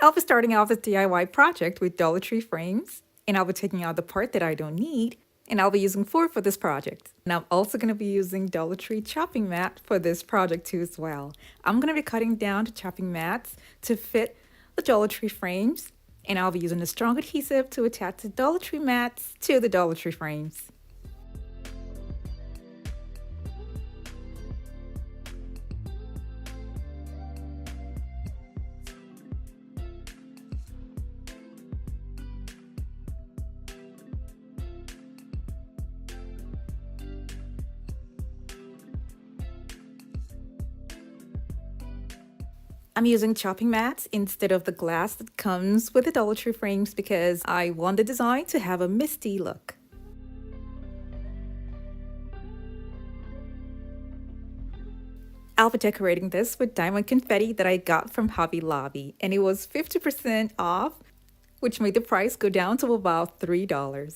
I'll be starting off this DIY project with Dollar Tree frames, and I'll be taking out the part that I don't need, and I'll be using 4 for this project. And I'm also going to be using Dollar Tree chopping mat for this project too as well. I'm going to be cutting down the chopping mats to fit the Dollar Tree frames, and I'll be using a strong adhesive to attach the Dollar Tree mats to the Dollar Tree frames. I'm using chopping mats instead of the glass that comes with the Dollar Tree frames because I want the design to have a misty look. I'll be decorating this with diamond confetti that I got from Hobby Lobby, and it was 50% off, which made the price go down to about $3.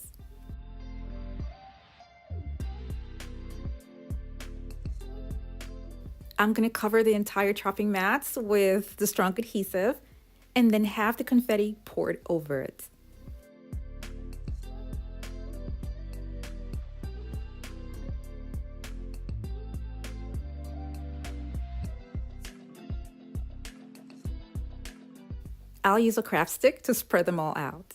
I'm going to cover the entire chopping mats with the strong adhesive and then have the confetti poured over it. I'll use a craft stick to spread them all out.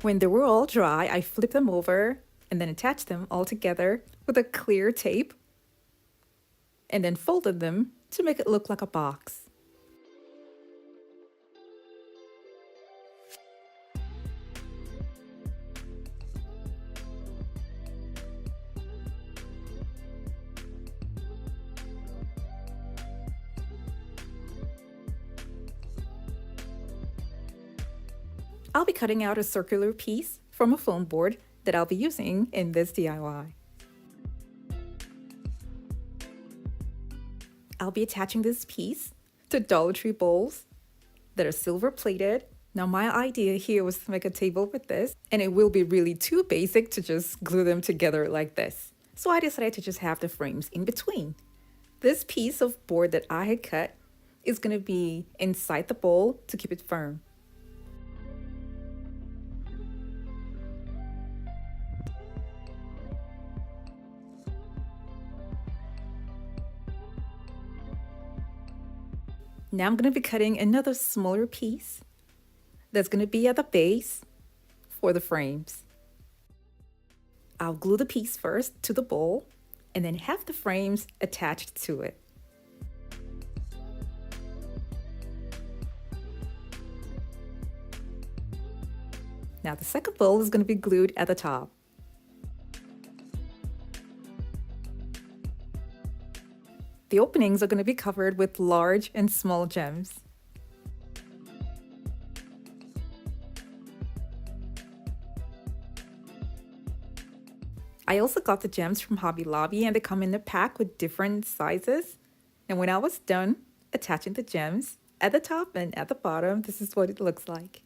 When they were all dry, I flipped them over and then attached them all together with a clear tape and then folded them to make it look like a box. I'll be cutting out a circular piece from a foam board that I'll be using in this DIY. I'll be attaching this piece to Dollar Tree bowls that are silver plated. Now my idea here was to make a table with this, and it will be really too basic to just glue them together like this. So I decided to just have the frames in between. This piece of board that I had cut is going to be inside the bowl to keep it firm. Now I'm going to be cutting another smaller piece that's going to be at the base for the frames. I'll glue the piece first to the bowl and then have the frames attached to it. Now the second bowl is going to be glued at the top. The openings are going to be covered with large and small gems. I also got the gems from Hobby Lobby, and they come in a pack with different sizes. And when I was done attaching the gems at the top and at the bottom, this is what it looks like.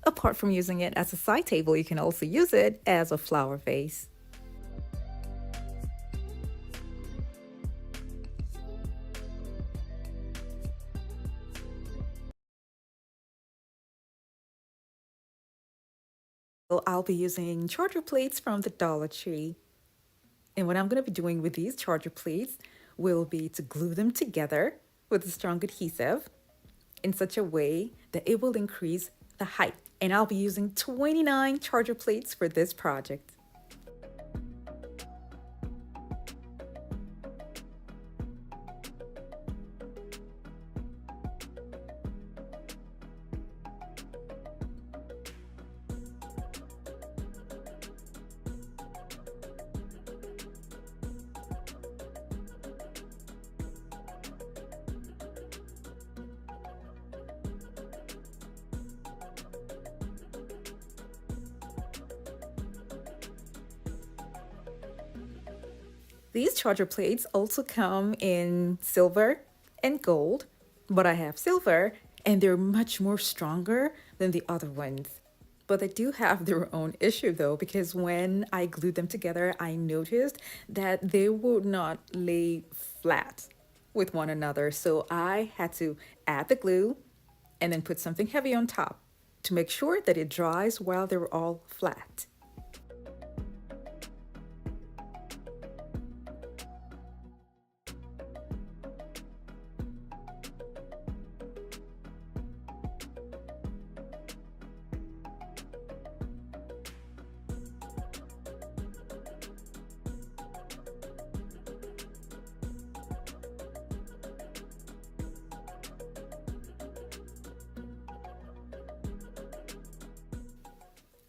Apart from using it as a side table, you can also use it as a flower vase. So I'll be using charger plates from the Dollar Tree. And what I'm going to be doing with these charger plates will be to glue them together with a strong adhesive in such a way that it will increase the height. And I'll be using 29 charger plates for this project. These charger plates also come in silver and gold, but I have silver and they're much more stronger than the other ones. But they do have their own issue though, because when I glued them together, I noticed that they would not lay flat with one another. So I had to add the glue and then put something heavy on top to make sure that it dries while they're all flat.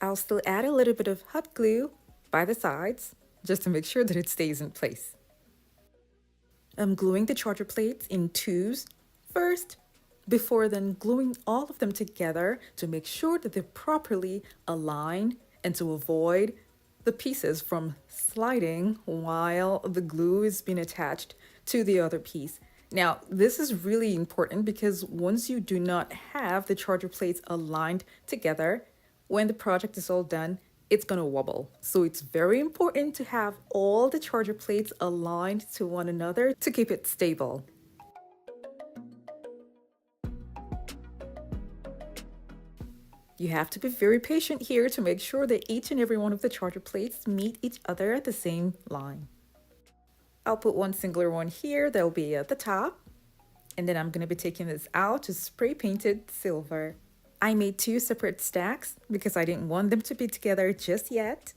I'll still add a little bit of hot glue by the sides just to make sure that it stays in place. I'm gluing the charger plates in twos first, before then gluing all of them together to make sure that they're properly aligned and to avoid the pieces from sliding while the glue is being attached to the other piece. Now, this is really important because once you do not have the charger plates aligned together, when the project is all done, it's gonna wobble. So it's very important to have all the charger plates aligned to one another to keep it stable. You have to be very patient here to make sure that each and every one of the charger plates meet each other at the same line. I'll put one singular one here that'll be at the top, and then I'm gonna be taking this out to spray paint it silver. I made two separate stacks because I didn't want them to be together just yet,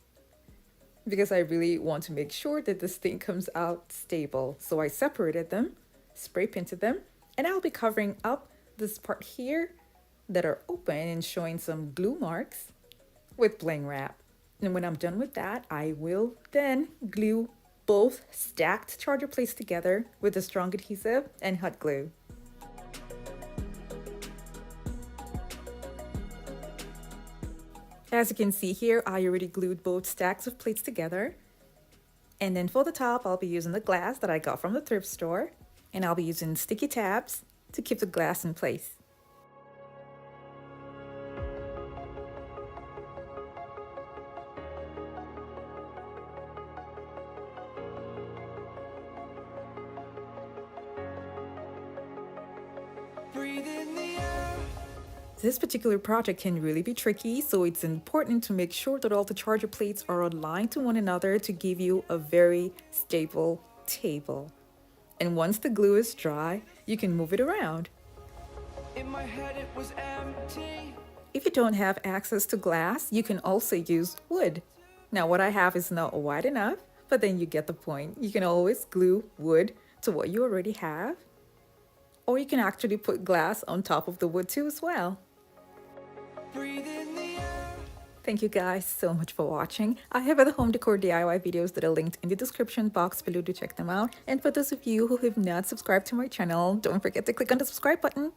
because I really want to make sure that this thing comes out stable. So I separated them, spray painted them, and I'll be covering up this part here that are open and showing some glue marks with bling wrap. And when I'm done with that, I will then glue both stacked charger plates together with a strong adhesive and hot glue. As you can see here, I already glued both stacks of plates together. And then for the top, I'll be using the glass that I got from the thrift store. And I'll be using sticky tabs to keep the glass in place. Breathe in the air. This particular project can really be tricky, so it's important to make sure that all the charger plates are aligned to one another to give you a very stable table. And once the glue is dry, you can move it around. In my head it was empty. If you don't have access to glass, you can also use wood. Now what I have is not wide enough, but then you get the point. You can always glue wood to what you already have, or you can actually put glass on top of the wood too as well. Breathe in the air. Thank you guys so much for watching. I have other home decor DIY videos that are linked in the description box below to check them out. And for those of you who have not subscribed to my channel, don't forget to click on the subscribe button.